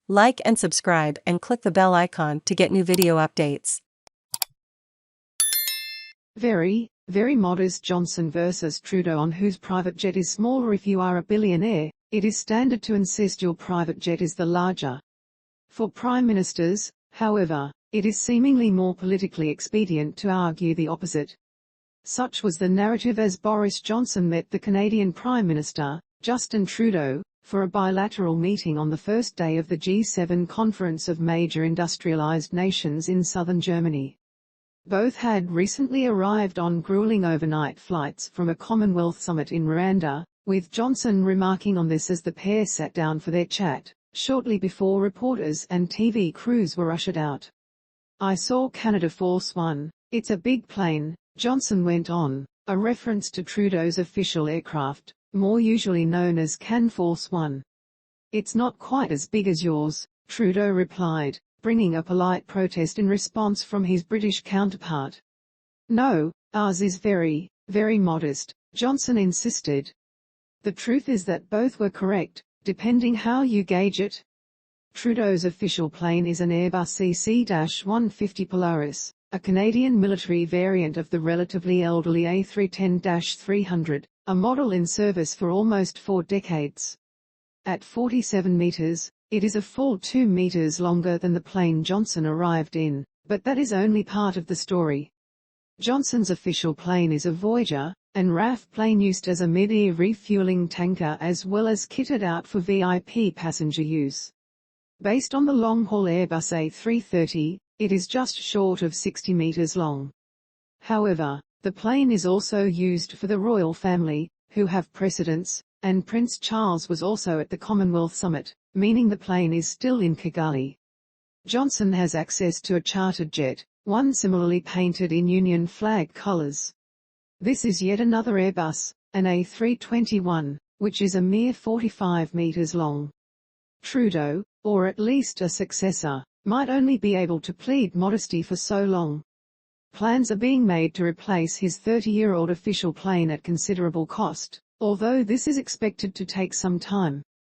Like and subscribe and click the bell icon to get new video updates. Very modest Johnson versus Trudeau on whose private jet is smaller. If you are a billionaire, it is standard to insist your private jet is the larger. For prime ministers, however, it is seemingly more politically expedient to argue the opposite. Such was the narrative as Boris Johnson met the Canadian Prime Minister, Justin Trudeau, for a bilateral meeting on the first day of the G7 conference of major industrialised nations in southern Germany. Both had recently arrived on gruelling overnight flights from a Commonwealth summit in Rwanda, with Johnson remarking on this as the pair sat down for their chat, shortly before reporters and TV crews were ushered out. "I saw Canada Force One. It's a big plane," Johnson went on, a reference to Trudeau's official aircraft, more usually known as Can Force One. "It's not quite as big as yours," Trudeau replied, bringing a polite protest in response from his British counterpart. "No, ours is very modest," Johnson insisted. The truth is that both were correct, depending how you gauge it. Trudeau's official plane is an Airbus CC-150 Polaris, a Canadian military variant of the relatively elderly A310-300, a model in service for almost 4 decades. At 47 meters, it is a full 2 meters longer than the plane Johnson arrived in, but that is only part of the story. Johnson's official plane is a Voyager, an RAF plane used as a mid-air refuelling tanker as well as kitted out for VIP passenger use. Based on the long-haul Airbus A330, it is just short of 60 meters long. However, the plane is also used for the royal family, who have precedence, and Prince Charles was also at the Commonwealth summit, meaning the plane is still in Kigali. Johnson has access to a chartered jet, one similarly painted in Union flag colours. This is yet another Airbus, an A321, which is a mere 45 meters long. Trudeau, or at least a successor, might only be able to plead modesty for so long. Plans are being made to replace his 30-year-old official plane at considerable cost, although this is expected to take some time.